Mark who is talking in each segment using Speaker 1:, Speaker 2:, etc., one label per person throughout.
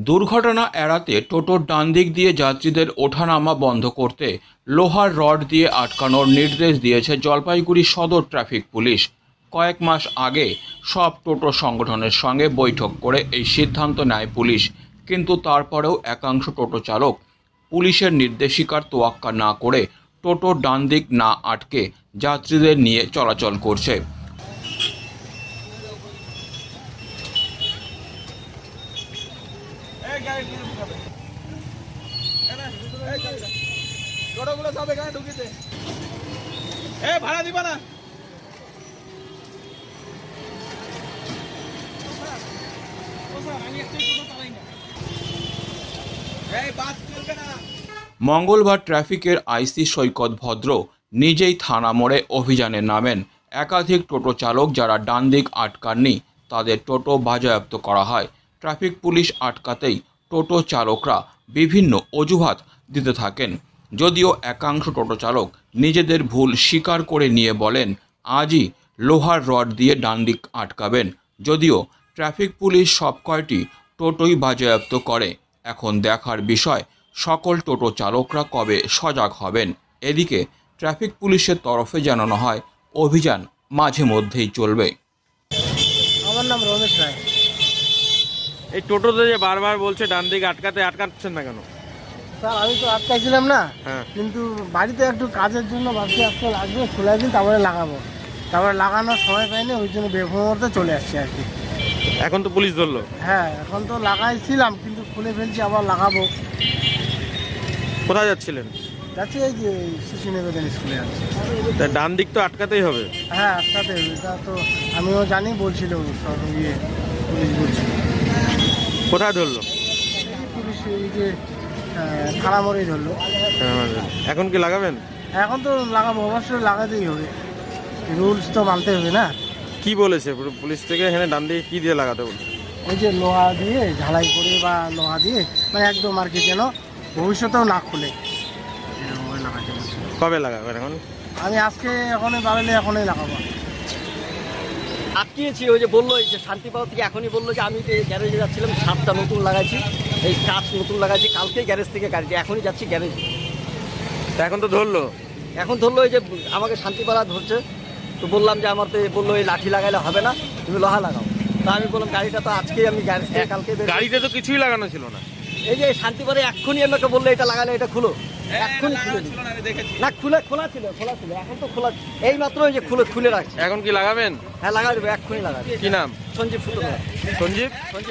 Speaker 1: দুর্ঘটনা এড়াতে টোটোর ডান দিক দিয়ে যাত্রীদের ওঠানামা বন্ধ করতে লোহার রড দিয়ে আটকানোর নির্দেশ দিয়েছে জলপাইগুড়ি সদর ট্রাফিক পুলিশ। কয়েক মাস আগে সব টোটো সংগঠনের সঙ্গে বৈঠক করে এই সিদ্ধান্ত নেয় পুলিশ, কিন্তু তারপরেও একাংশ টোটো চালক পুলিশের নির্দেশিকার তোয়াক্কা না করে টোটোর ডান দিক না আটকে যাত্রীদের নিয়ে চলাচল করছে।
Speaker 2: ভাড়া দিবা না।
Speaker 1: মঙ্গলবার ট্রাফিকের আইসি সৈকত ভদ্র নিজেই থানা মোড়ে অভিযানে নামেন। একাধিক টোটো চালক যারা ডান দিক আটকাননি তাদের টোটো বাজেয়াপ্ত করা হয়। ট্রাফিক পুলিশ আটকাতেই টোটো চালকরা বিভিন্ন অজুহাত দিতে থাকেন, যদিও একাংশ টোটো চালক নিজেদের ভুল স্বীকার করে নিয়ে বলেন আজই লোহার রড দিয়ে ডান দিক আটকাবেন। যদিও ট্রাফিক পুলিশ সব কয়টি টোটোই বাজেয়াপ্ত করে। এখন দেখার বিষয় সকল টোটো চালকরা কবে সজাগ হবেন। এদিকে ট্রাফিক পুলিশের তরফে জানানো হয় অভিযান মাঝে মধ্যেই চলবে।
Speaker 3: আমার নাম রমেশ রায়।
Speaker 2: এই টোটোতে যে বারবার বলছে ডান দিকে আটকাচ্ছেন না কেন?
Speaker 3: স্যার আমি তো আটকাইছিলাম না,
Speaker 2: হ্যাঁ,
Speaker 3: কিন্তু বাড়িতে একটু কাজের জন্য ভাবছি আজকে লাগবে, খুলে দিন তারপরে লাগাবো। তারপরে লাগানোর সময় পাইনি, ওই জন্য বেফমতে চলে আসছি আর কি।
Speaker 2: এখন তো পুলিশ ধরলো।
Speaker 3: হ্যাঁ, এখন তো লাগাইছিলাম কিন্তু খুলে ফেলছি, আবার লাগাবো।
Speaker 2: কোথায় যাচ্ছিলেন?
Speaker 3: যাচ্ছি এই যে শিশু নিবেদন স্কুলে যাচ্ছি।
Speaker 2: তা ডান দিক তো আটকাতেই হবে।
Speaker 3: হ্যাঁ, আটকাতে হবে, এটা তো আমিও জানি, বলছিল সব ইয়ে পুলিশ বলছিল।
Speaker 2: কোথায় ধরলো?
Speaker 3: পুলিশ এই যে থানা মোড়েই ধরলো।
Speaker 2: এখন কি লাগাবেন?
Speaker 3: এখন তো লাগাবো, অবশ্যই লাগাতেই হবে, রুলস তো মানতে হবে না।
Speaker 2: কি বলেছে পুলিশ থেকে? এখানে ডান দিকে কি দিয়ে লাগাতে বলছে?
Speaker 3: ওই যে লোহা দিয়ে ঝালাই করে বা লোহা দিয়ে মানে একদম আর কি, যেন ভবিষ্যতেও না খুলে এরকমভাবে লাগাতে বলছে।
Speaker 2: কবে লাগাবেন এখন?
Speaker 3: আমি আজকে এখনই বাড়ালে এখনই লাগাবো।
Speaker 4: আটকিয়েছি, ওই যে বললো এই যে শান্তিপাড়া থেকে এখনই বললো যে আমি তো গ্যারেজে যাচ্ছিলাম, 7টা নতুন লাগাইছি, এই কাজ নতুন লাগাইছি, কালকেই গ্যারেজ থেকে গাড়িটি, এখনই যাচ্ছি গ্যারেজে।
Speaker 2: তা এখন তো ধরলো।
Speaker 4: এখন ধরলো এই যে আমাকে শান্তিপাড়া ধরছে, তো বললাম যে আমার তো বললো এই লাঠি লাগাইলে হবে না, তুমি লোহা লাগাও। তা আমি বললাম গাড়িটা তো আজকেই আমি গ্যারেজ থেকে কালকে
Speaker 2: গাড়িতে তো কিছুই লাগানো ছিল না।
Speaker 4: এই যে শান্তিপাড়া এক্ষুনি আমাকে বললো এটা লাগালে, এটা খুলো, এক্ষুনি খুলে দিই। না খোলা ছিল, এখন তো খোলা, এই মাত্র ওই যে খুলে রাখছি।
Speaker 2: এখন কি লাগাবেন?
Speaker 4: হ্যাঁ লাগাই দেবো, এক্ষুনি লাগাই।
Speaker 2: কি নাম?
Speaker 4: সঞ্জীব সূত্রধর।
Speaker 2: সঞ্জীব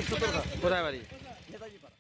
Speaker 4: সূত্রধর।
Speaker 2: কোথায় বাড়ি?
Speaker 4: নেতাজি পাড়া।